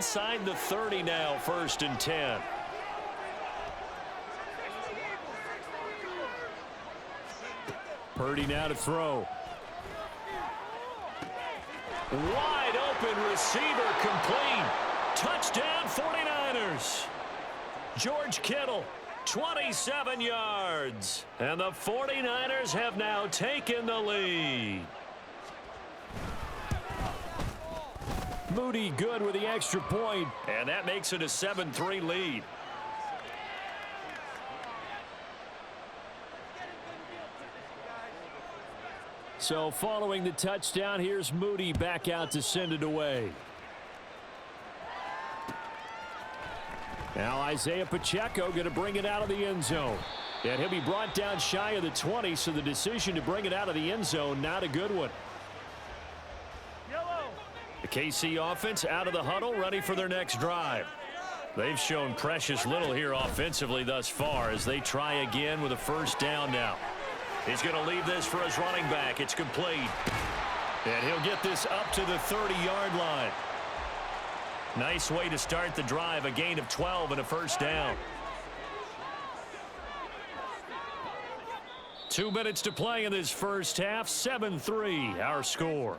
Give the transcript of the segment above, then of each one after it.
inside the 30 now, 1st and 10. Purdy now to throw. Wide open receiver, complete. Touchdown 49ers. George Kittle, 27 yards. And the 49ers have now taken the lead. Moody good with the extra point. And that makes it a 7-3 lead. So following the touchdown, here's Moody back out to send it away. Now Isaiah Pacheco going to bring it out of the end zone. And he'll be brought down shy of the 20, so the decision to bring it out of the end zone, not a good one. The KC offense out of the huddle, ready for their next drive. They've shown precious little here offensively thus far as they try again with a 1st down now. He's going to leave this for his running back. It's complete. And he'll get this up to the 30-yard line. Nice way to start the drive, a gain of 12 and a 1st down. 2 minutes to play in this first half, 7-3 our score.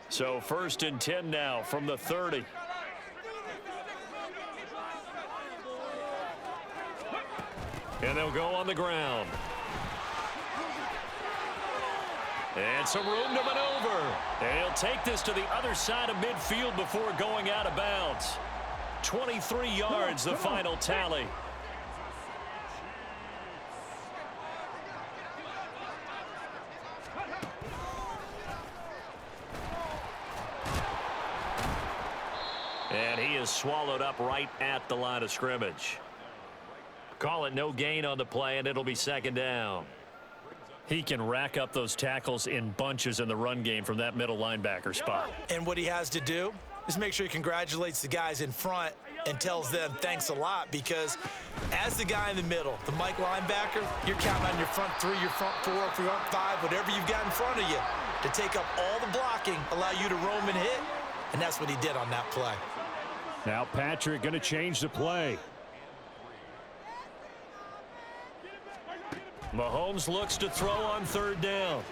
So 1st and 10 now from the 30. And they'll go on the ground. And some room to maneuver. And he'll take this to the other side of midfield before going out of bounds. 23 yards, the final tally. And he is swallowed up right at the line of scrimmage. Call it no gain on the play, and it'll be 2nd down. He can rack up those tackles in bunches in the run game from that middle linebacker spot. And what he has to do is make sure he congratulates the guys in front and tells them thanks a lot, because as the guy in the middle, the Mike linebacker, you're counting on your front 3, your front 4, your front 5, whatever you've got in front of you to take up all the blocking, allow you to roam and hit, and that's what he did on that play. Now Patrick going to change the play. Mahomes looks to throw on 3rd down.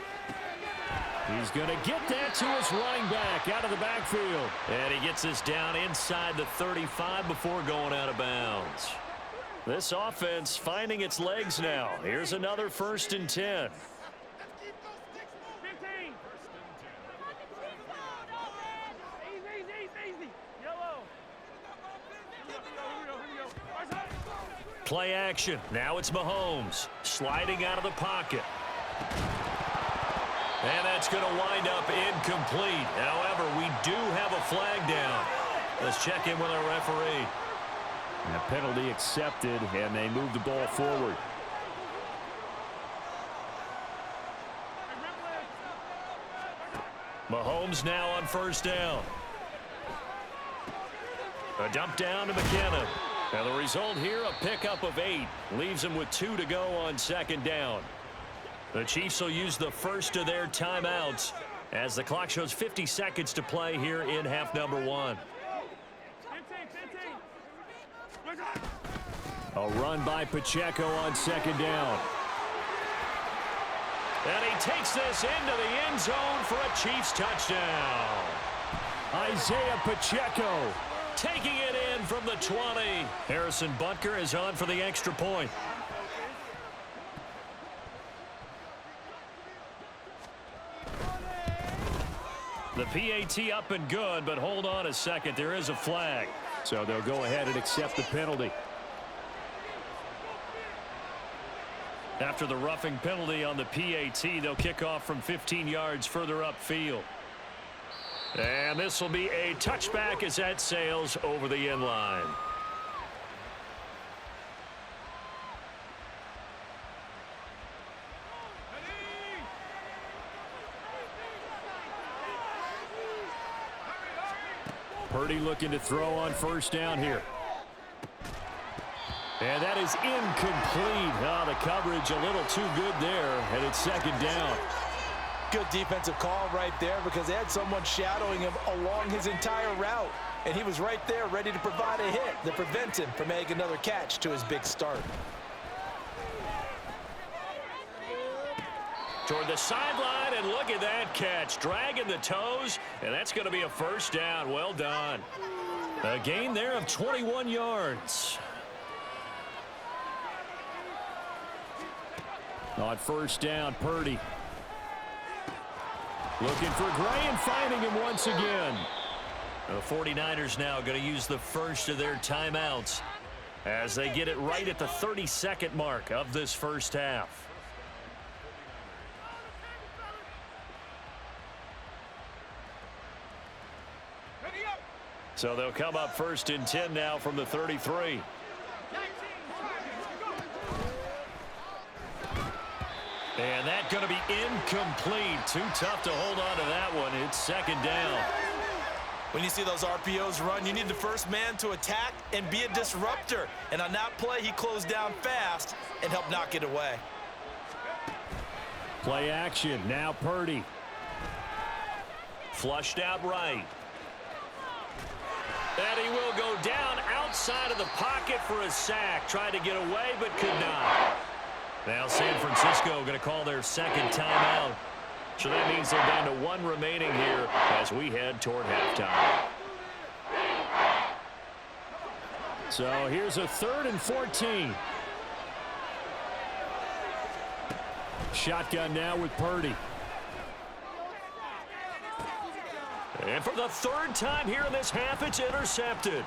He's going to get that to his running back out of the backfield. And he gets this down inside the 35 before going out of bounds. This offense finding its legs now. Here's another 1st and 10. Play action. Now it's Mahomes sliding out of the pocket. And that's going to wind up incomplete. However, we do have a flag down. Let's check in with our referee. And a penalty accepted, and they move the ball forward. Mahomes now on 1st down. A dump down to McKinnon. Now the result here, a pickup of 8. Leaves him with 2 to go on 2nd down. The Chiefs will use the first of their timeouts as the clock shows 50 seconds to play here in half number 1. A run by Pacheco on 2nd down. And he takes this into the end zone for a Chiefs touchdown. Isaiah Pacheco taking it in from the 20. Harrison Butker is on for the extra point. The PAT up and good, but hold on a second. There is a flag. So they'll go ahead and accept the penalty. After the roughing penalty on the PAT, they'll kick off from 15 yards further upfield. And this will be a touchback as that sails over the end line. Purdy looking to throw on 1st down here. And that is incomplete. Oh, the coverage a little too good there, and it's second down. Good defensive call right there because they had someone shadowing him along his entire route. And he was right there ready to provide a hit that prevents him from making another catch to his big start. Toward the sideline, and look at that catch. Dragging the toes, and that's going to be a first down. Well done. A gain there of 21 yards. On first down, Purdy. Looking for Gray and finding him once again. The 49ers now going to use the first of their timeouts as they get it right at the 32nd mark of this first half. So they'll come up first and 10 now from the 33. And that's going to be incomplete. Too tough to hold on to that one. It's second down. When you see those RPOs run, you need the first man to attack and be a disruptor. And on that play, he closed down fast and helped knock it away. Play action. Now Purdy. Flushed out right. And he will go down outside of the pocket for a sack. Tried to get away, but could not. Now San Francisco going to call their second timeout. So that means they're down to one remaining here as we head toward halftime. So here's a 3rd and 14. Shotgun now with Purdy. And for the 3rd time here in this half, it's intercepted.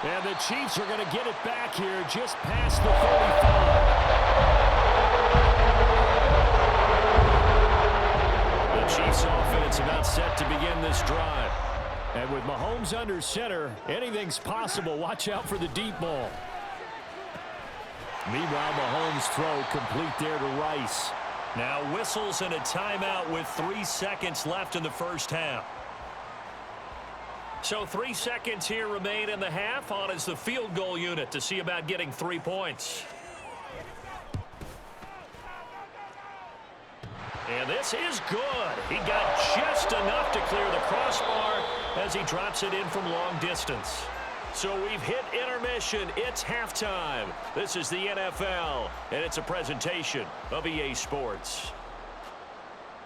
And the Chiefs are going to get it back here just past the 35. The Chiefs offense about set to begin this drive. And with Mahomes under center, anything's possible. Watch out for the deep ball. Meanwhile, Mahomes' throw complete there to Rice. Now whistles and a timeout with 3 seconds left in the first half. So 3 seconds here remain in the half. On is the field goal unit to see about getting 3 points. And this is good. He got just enough to clear the crossbar as he drops it in from long distance. So we've hit intermission. It's halftime. This is the NFL, and it's a presentation of EA Sports.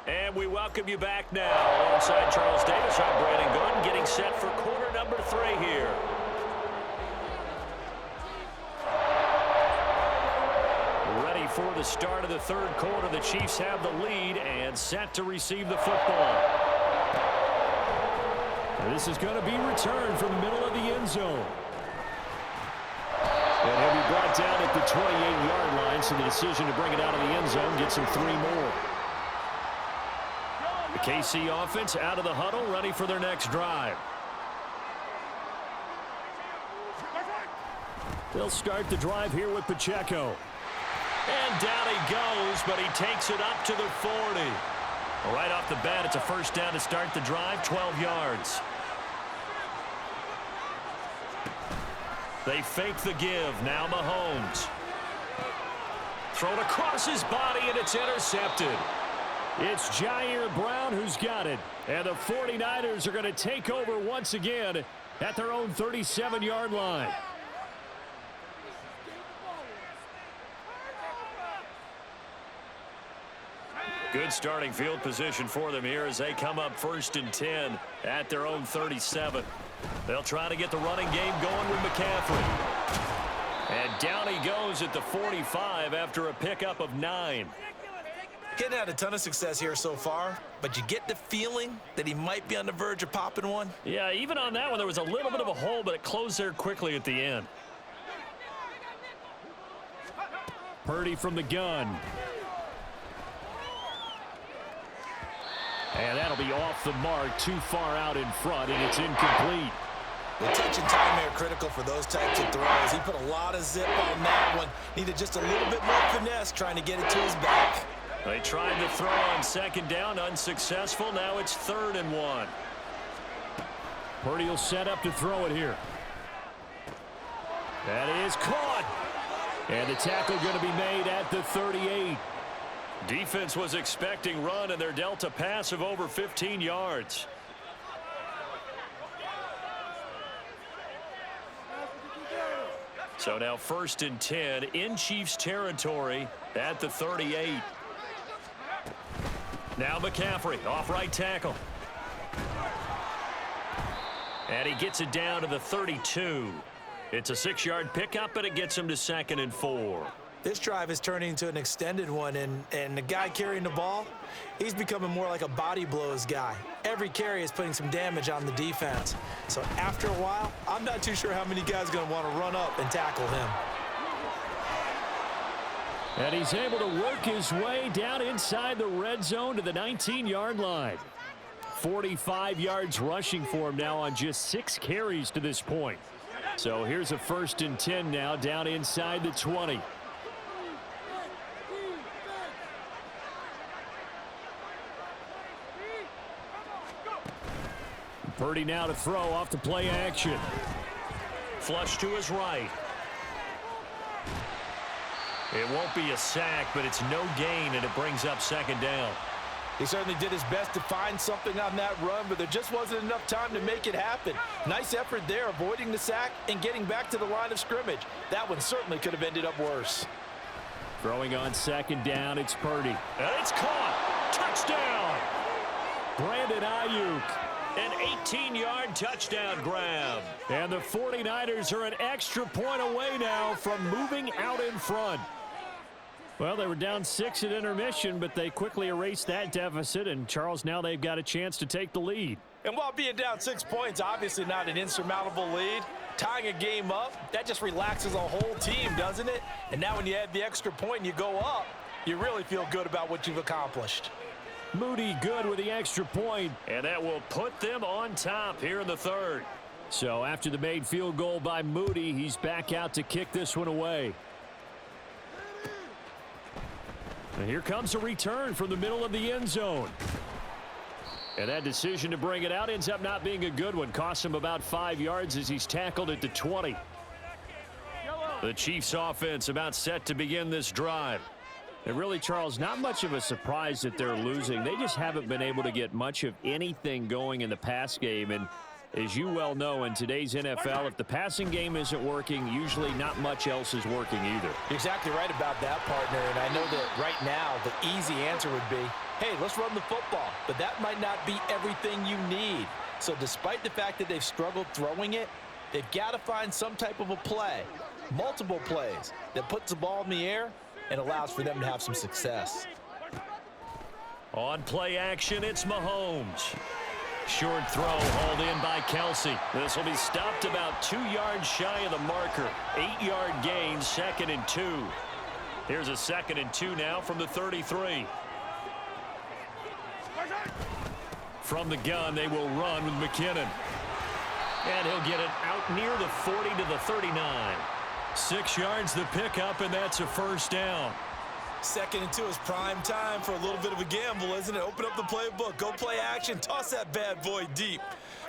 And we welcome you back now. Alongside Charles Davis, I'm Brandon Gunn, getting set for quarter number 3 here. Ready for the start of the 3rd quarter. The Chiefs have the lead and set to receive the football. And this is going to be returned from the middle of the end zone. And he'll be brought down at the 28-yard line, so the decision to bring it out of the end zone gets him 3 more. The KC offense out of the huddle, ready for their next drive. They'll start the drive here with Pacheco. And down he goes, but he takes it up to the 40. Right off the bat, it's a first down to start the drive, 12 yards. They fake the give. Now Mahomes. Thrown across his body, and it's intercepted. It's Jair Brown who's got it. And the 49ers are going to take over once again at their own 37-yard line. Good starting field position for them here as they come up first and 10 at their own 37. They'll try to get the running game going with McCaffrey. And down he goes at the 45 after a pickup of 9. Getting had a ton of success here so far, but you get the feeling that he might be on the verge of popping one. Yeah, even on that one, there was a little bit of a hole, but it closed there quickly at the end. Purdy from the gun. And that'll be off the mark, too far out in front, and it's incomplete. The touch and time are critical for those types of throws. He put a lot of zip on that one. Needed just a little bit more finesse trying to get it to his back. They tried to throw on second down, unsuccessful. Now it's 3rd and 1. Purdy will set up to throw it here. That is caught. And the tackle going to be made at the 38. Defense was expecting run, and they're dealt a pass of over 15 yards. So now 1st and 10 in Chiefs territory at the 38. Now McCaffrey off right tackle. And he gets it down to the 32. It's a 6-yard pickup, and it gets him to 2nd and 4. This drive is turning into an extended one, and the guy carrying the ball, he's becoming more like a body blows guy. Every carry is putting some damage on the defense. So after a while, I'm not too sure how many guys are going to want to run up and tackle him. And he's able to work his way down inside the red zone to the 19-yard line. 45 yards rushing for him now on just 6 carries to this point. So here's a 1st and 10 now down inside the 20. Purdy now to throw off the play action. Flush to his right. It won't be a sack, but it's no gain, and it brings up 2nd down. He certainly did his best to find something on that run, but there just wasn't enough time to make it happen. Nice effort there, avoiding the sack and getting back to the line of scrimmage. That one certainly could have ended up worse. Throwing on 2nd down, it's Purdy. And it's caught. Touchdown. Brandon Ayuk. An 18-yard touchdown grab. And the 49ers are an extra point away now from moving out in front. Well, they were down 6 at intermission, but they quickly erased that deficit, and Charles, now they've got a chance to take the lead. And while being down 6 points, obviously not an insurmountable lead, tying a game up, that just relaxes a whole team, doesn't it? And now when you add the extra point and you go up, you really feel good about what you've accomplished. Moody good with the extra point. And that will put them on top here in the 3rd. So after the made field goal by Moody, he's back out to kick this one away. And here comes a return from the middle of the end zone. And that decision to bring it out ends up not being a good one. Costs him about 5 yards as he's tackled at the 20. The Chiefs offense about set to begin this drive. And really, Charles, not much of a surprise that they're losing. They just haven't been able to get much of anything going in the pass game. And as you well know, in today's NFL, if the passing game isn't working, usually not much else is working either. You're exactly right about that, partner. And I know that right now the easy answer would be, hey, let's run the football. But that might not be everything you need. So despite the fact that they've struggled throwing it, they've got to find some type of a play, multiple plays, that puts the ball in the air and allows for them to have some success. On play action, it's Mahomes. Short throw hauled in by Kelsey. This will be stopped about 2 yards shy of the marker. 8-yard gain, 2nd and 2. Here's a 2nd and 2 now from the 33. From the gun, they will run with McKinnon. And he'll get it out near the 40 to the 39. 6 yards the pickup, and that's a 1st down. 2nd and 2 is prime time for a little bit of a gamble, isn't it? Open up the playbook, go play action, toss that bad boy deep.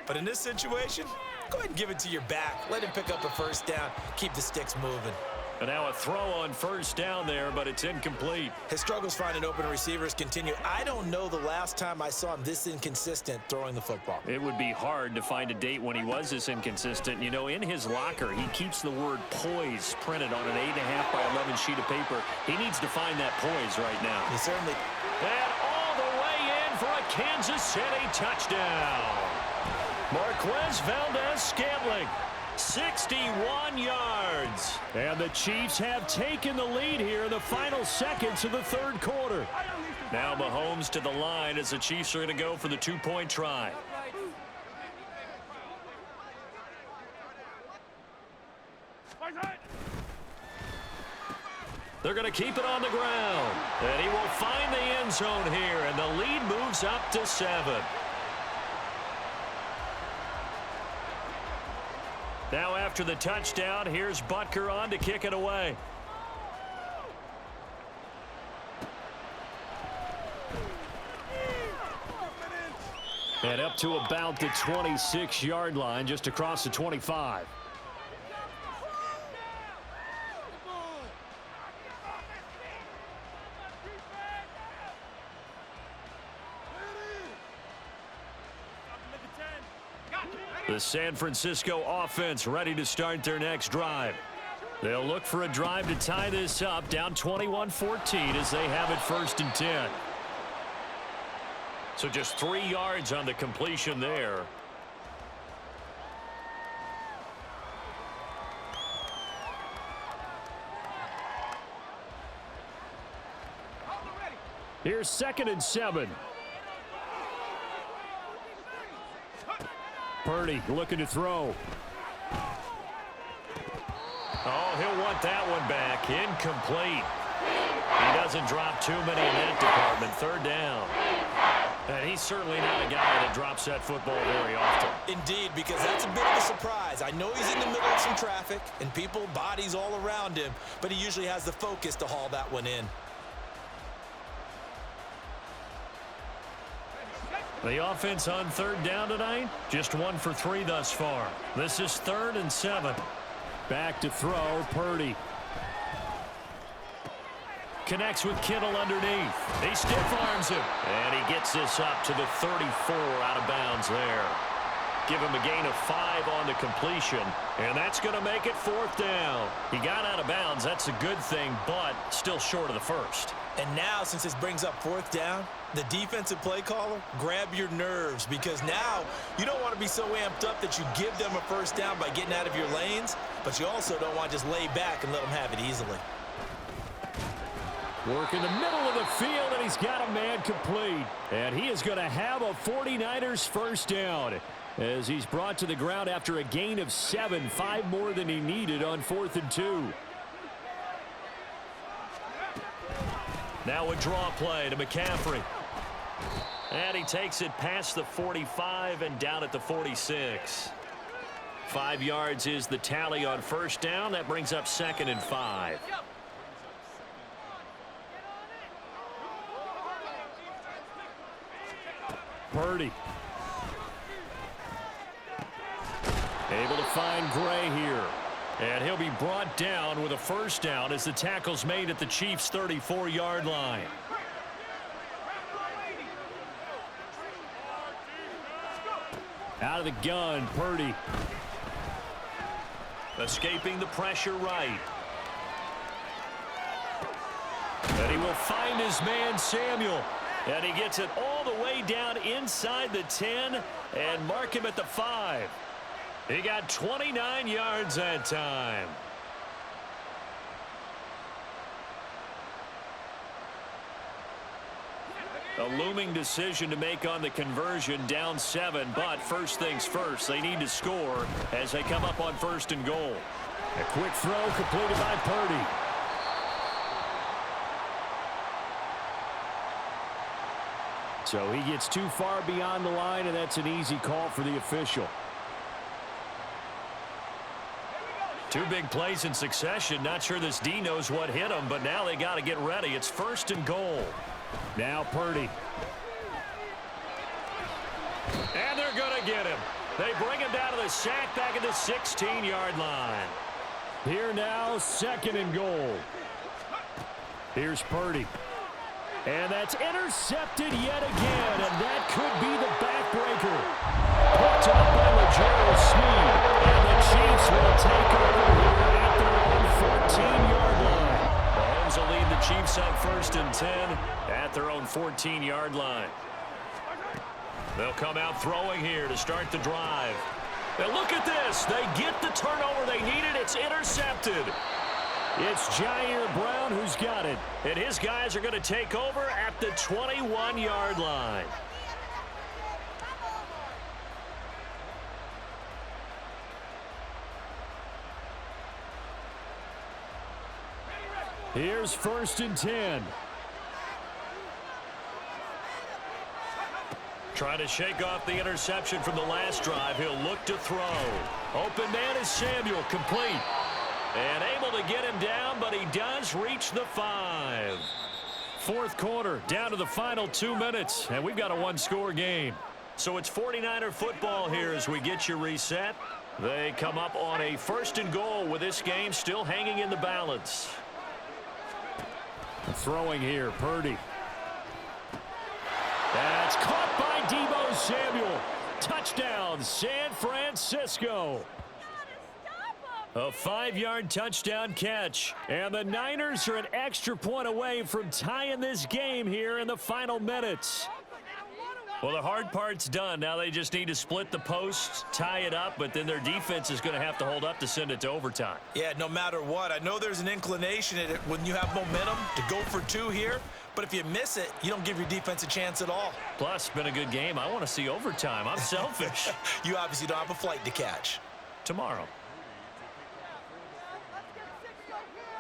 But in this situation, go ahead and give it to your back. Let him pick up a 1st down, keep the sticks moving. And now a throw on 1st down there, but it's incomplete. His struggles finding open receivers continue. I don't know the last time I saw him this inconsistent throwing the football. It would be hard to find a date when he was this inconsistent. You know, in his locker, he keeps the word poise printed on an 8.5 by 11 sheet of paper. He needs to find that poise right now. He certainly. And all the way in for a Kansas City touchdown. Marquez Valdez-Scantling. 61 yards. And the Chiefs have taken the lead here in the final seconds of the 3rd quarter. Now Mahomes to the line as the Chiefs are going to go for the 2-point try. They're going to keep it on the ground. And he will find the end zone here, and the lead moves up to 7. Now after the touchdown, here's Butker on to kick it away. And up to about the 26-yard line, just across the 25. The San Francisco offense ready to start their next drive. They'll look for a drive to tie this up, down 21-14 as they have it 1st and 10. So just 3 yards on the completion there. Here's 2nd and 7. Purdy looking to throw. Oh, he'll want that one back. Incomplete. He doesn't drop too many in that department. 3rd down. And he's certainly not a guy that drops that football very often. Indeed, because that's a bit of a surprise. I know he's in the middle of some traffic and people, bodies all around him, but he usually has the focus to haul that one in. The offense on 3rd down tonight, just 1 for 3 thus far. This is 3rd and 7. Back to throw, Purdy. Connects with Kittle underneath. He stiff arms him. And he gets this up to the 34 out of bounds there. Give him a gain of 5 on the completion. And that's going to make it 4th down. He got out of bounds. That's a good thing, but still short of the 1st. And now, since this brings up 4th down, the defensive play caller, grab your nerves, because now you don't want to be so amped up that you give them a 1st down by getting out of your lanes, but you also don't want to just lay back and let them have it easily. Work in the middle of the field, and he's got a man complete. And he is going to have a 49ers 1st down as he's brought to the ground after a gain of 7, 5 more than he needed on 4th and 2. Now a draw play to McCaffrey. And he takes it past the 45 and down at the 46. 5 yards is the tally on 1st down. That brings up 2nd and 5. Purdy. Able to find Gray here. And he'll be brought down with a 1st down as the tackle's made at the Chiefs' 34-yard line. Out of the gun, Purdy. Escaping the pressure right. And he will find his man, Samuel. And he gets it all the way down inside the 10 and mark him at the 5. He got 29 yards that time. A looming decision to make on the conversion, down 7, but first things first, they need to score as they come up on 1st and goal. A quick throw completed by Purdy. So he gets too far beyond the line, and that's an easy call for the official. 2 big plays in succession. Not sure this D knows what hit him, but now they got to get ready. It's 1st and goal. Now Purdy. And they're going to get him. They bring him down to the sack back at the 16-yard line. Here now, 2nd and goal. Here's Purdy. And that's intercepted yet again, and that could be the backbreaker. Picked up by Legero Sneed, and the Chiefs will take over here at their own 14-yard line. Mahomes will lead the Chiefs on 1st and 10 at their own 14-yard line. They'll come out throwing here to start the drive. Now look at this. They get the turnover they needed. It's intercepted. It's Jair Brown who's got it. And his guys are going to take over at the 21-yard line. Here's 1st and 10. Trying to shake off the interception from the last drive. He'll look to throw. Open man is Samuel, complete. And able to get him down, but he does reach the 5. 4th quarter, down to the final 2 minutes, and we've got a 1-score game. So it's 49er football here as we get you reset. They come up on a 1st and goal with this game still hanging in the balance. Throwing here, Purdy. That's caught by Deebo Samuel. Touchdown, San Francisco. A 5-yard touchdown catch. And the Niners are an extra point away from tying this game here in the final minutes. Well, the hard part's done. Now they just need to split the posts, tie it up, but then their defense is going to have to hold up to send it to overtime. Yeah, no matter what. I know there's an inclination in it when you have momentum to go for 2 here, but if you miss it, you don't give your defense a chance at all. Plus, been a good game. I want to see overtime. I'm selfish. You obviously don't have a flight to catch. Tomorrow.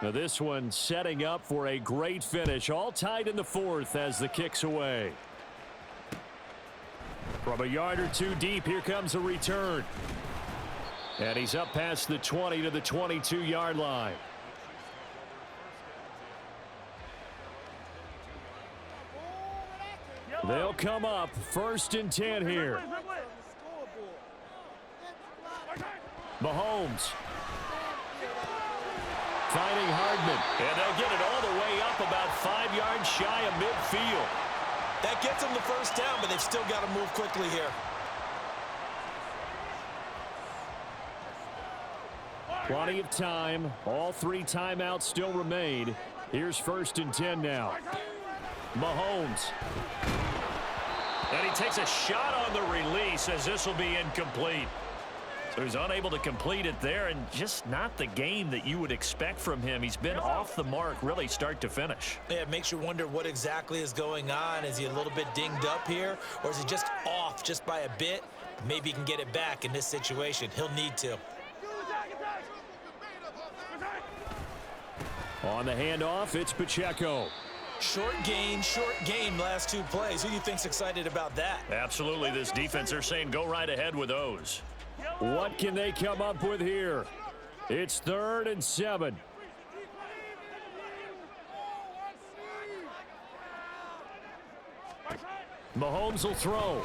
Now this one setting up for a great finish. All tied in the 4th as the kick's away. From a yard or 2 deep, here comes a return. And he's up past the 20 to the 22-yard line. They'll come up 1st and 10 here. Mahomes. Finding Hardman. And they'll get it all the way up about 5 yards shy of midfield. That gets them the first down, but they've still got to move quickly here. Plenty of time. All 3 timeouts still remain. Here's 1st and 10 now. Mahomes. And he takes a shot on the release as this will be incomplete. So he's unable to complete it there, and just not the game that you would expect from him. He's been off the mark really start to finish. Yeah, it makes you wonder what exactly is going on. Is he a little bit dinged up here, or is he just off just by a bit? Maybe he can get it back in this situation. He'll need to. On the handoff, it's Pacheco. Short gain last 2 plays. Who do you think's excited about that? Absolutely, this defense, they're saying go right ahead with those. What can they come up with here? It's 3rd and 7. Mahomes will throw.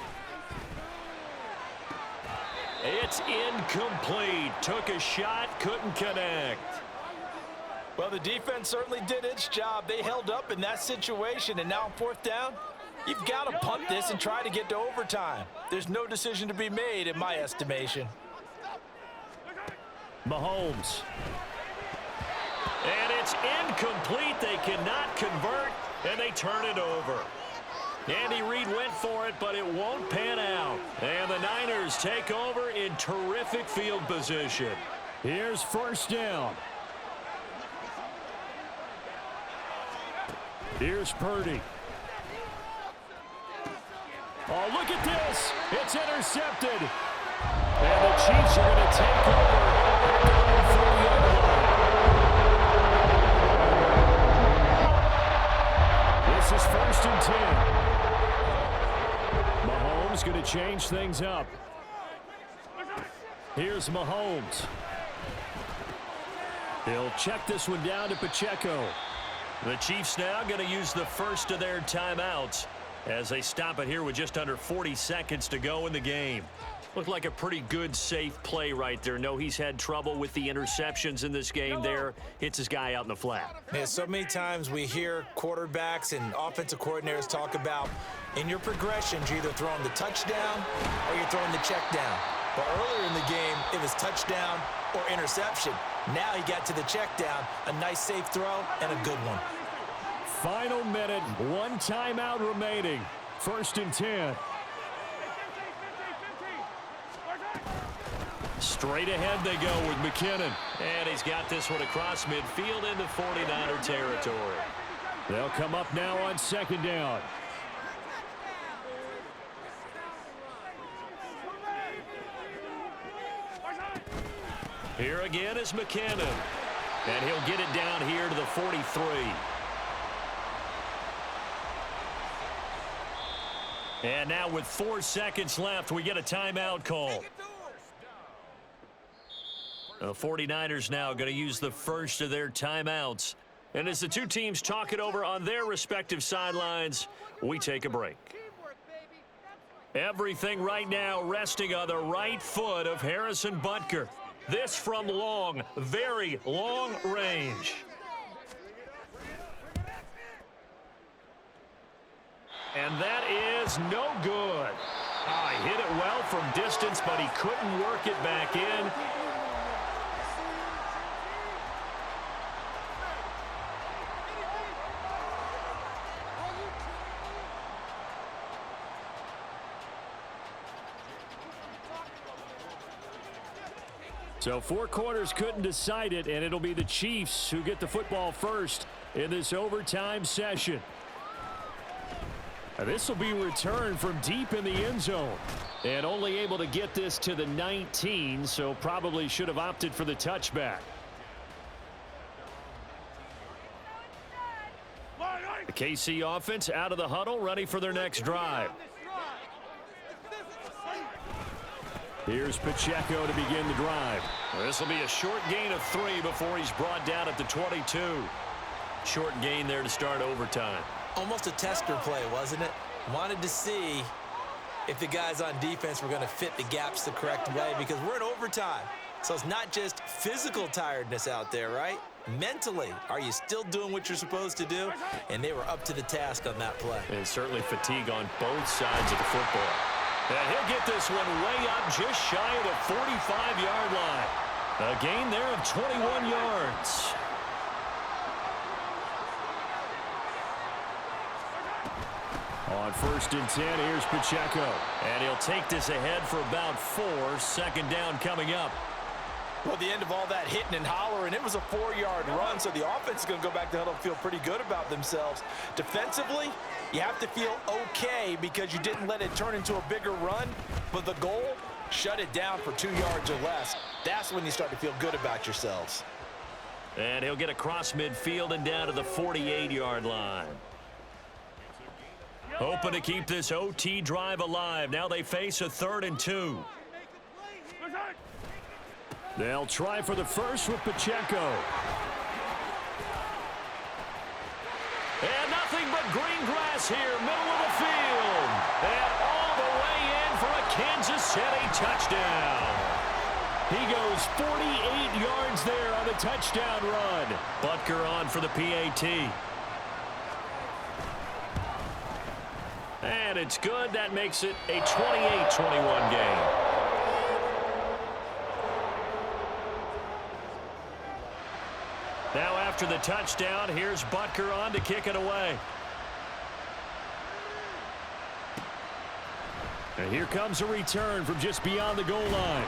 It's incomplete. Took a shot, couldn't connect. Well, the defense certainly did its job. They held up in that situation, and now 4th down, you've got to punt this and try to get to overtime. There's no decision to be made in my estimation. Mahomes. And it's incomplete. They cannot convert, and they turn it over. Andy Reid went for it, but it won't pan out. And the Niners take over in terrific field position. Here's 1st down. Here's Purdy. Oh, look at this. It's intercepted. And the Chiefs are going to take over at their own 40-yard line. This is 1st and 10. Mahomes going to change things up. Here's Mahomes. He'll check this one down to Pacheco. The Chiefs now going to use the first of their timeouts as they stop it here with just under 40 seconds to go in the game. Looked like a pretty good, safe play right there. No, he's had trouble with the interceptions in this game there. Hits his guy out in the flat. Yeah, so many times we hear quarterbacks and offensive coordinators talk about in your progressions, you're either throwing the touchdown or you're throwing the check down. But earlier in the game, it was touchdown or interception. Now he got to the check down, a nice safe throw and a good one. Final minute, 1 timeout remaining. 1st and 10. Straight ahead they go with McKinnon. And he's got this one across midfield into 49er territory. They'll come up now on 2nd down. Here again is McKinnon. And he'll get it down here to the 43. And now with 4 seconds left, we get a timeout call. The 49ers now going to use the first of their timeouts. And as the 2 teams talk it over on their respective sidelines, we take a break. Everything right now resting on the right foot of Harrison Butker. This from long, very long range. And that is no good. He hit it well from distance, but he couldn't work it back in. So 4 quarters couldn't decide it, and it'll be the Chiefs who get the football first in this overtime session. This will be returned from deep in the end zone. And only able to get this to the 19, so probably should have opted for the touchback. The KC offense out of the huddle, ready for their next drive. Here's Pacheco to begin the drive. This will be a short gain of 3 before he's brought down at the 22. Short gain there to start overtime. Almost a tester play, wasn't it? Wanted to see if the guys on defense were going to fit the gaps the correct way, because we're in overtime. So it's not just physical tiredness out there, right? Mentally, are you still doing what you're supposed to do? And they were up to the task on that play. And certainly fatigue on both sides of the football. And he'll get this one way up just shy of the 45-yard line. A gain there of 21 yards. On 1st and 10, here's Pacheco. And he'll take this ahead for about 4. 2nd down coming up. Well, the end of all that hitting and hollering, it was a 4-yard run, so the offense is going to go back to the huddle and feel pretty good about themselves. Defensively, you have to feel okay because you didn't let it turn into a bigger run, but the goal, shut it down for 2 yards or less. That's when you start to feel good about yourselves. And he'll get across midfield and down to the 48-yard line. Hoping to keep this OT drive alive. Now they face a 3rd and 2. They'll try for the first with Pacheco. And nothing but green grass here, middle of the field. And all the way in for a Kansas City touchdown. He goes 48 yards there on the touchdown run. Butker on for the PAT. And it's good. That makes it a 28-21 game. Now after the touchdown, here's Butker on to kick it away. And here comes a return from just beyond the goal line.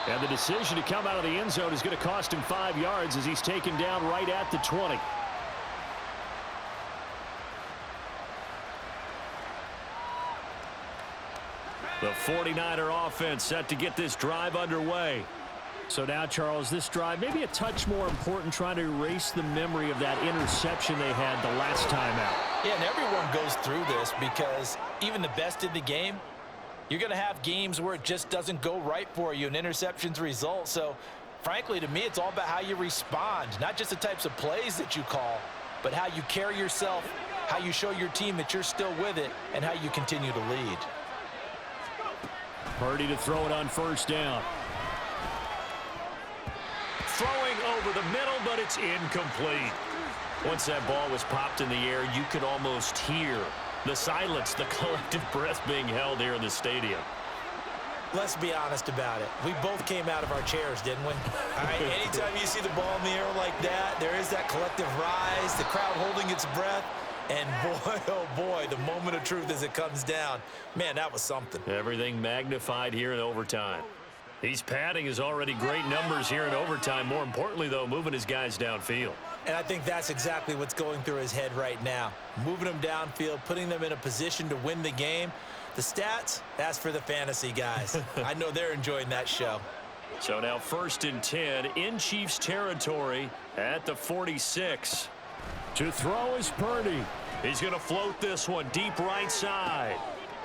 And the decision to come out of the end zone is going to cost him 5 yards as he's taken down right at the 20. The 49er offense set to get this drive underway. So now, Charles, this drive maybe a touch more important, trying to erase the memory of that interception they had the last time out. Yeah, and everyone goes through this because even the best in the game, you're going to have games where it just doesn't go right for you and interceptions result. So, frankly, to me, it's all about how you respond, not just the types of plays that you call, but how you carry yourself, how you show your team that you're still with it, and how you continue to lead. Purdy to throw it on 1st down. Throwing over the middle, but it's incomplete. Once that ball was popped in the air, you could almost hear the silence, the collective breath being held here in the stadium. Let's be honest about it. We both came out of our chairs, didn't we? All right, anytime you see the ball in the air like that, there is that collective rise, the crowd holding its breath, and boy, oh boy, the moment of truth as it comes down. Man, that was something. Everything magnified here in overtime. He's padding his already great numbers here in overtime. More importantly, though, moving his guys downfield. And I think that's exactly what's going through his head right now. Moving them downfield, putting them in a position to win the game. The stats, that's for the fantasy guys. I know they're enjoying that show. So now 1st and 10 in Chiefs territory at the 46. To throw is Purdy. He's going to float this one deep right side.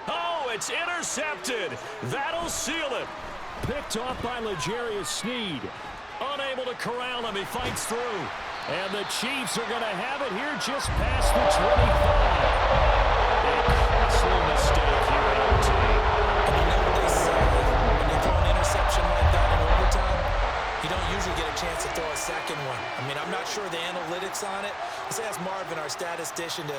Oh, it's intercepted. That'll seal it. Picked off by L'Jarius Sneed. Unable to corral him. He fights through. And the Chiefs are going to have it here just past the 25. A costly mistake here at OT. And you know what they say, when you throw an interception like that in overtime, you don't usually get a chance to throw a second one. I mean, I'm not sure the analytics on it. Let's ask Marvin, our statistician, to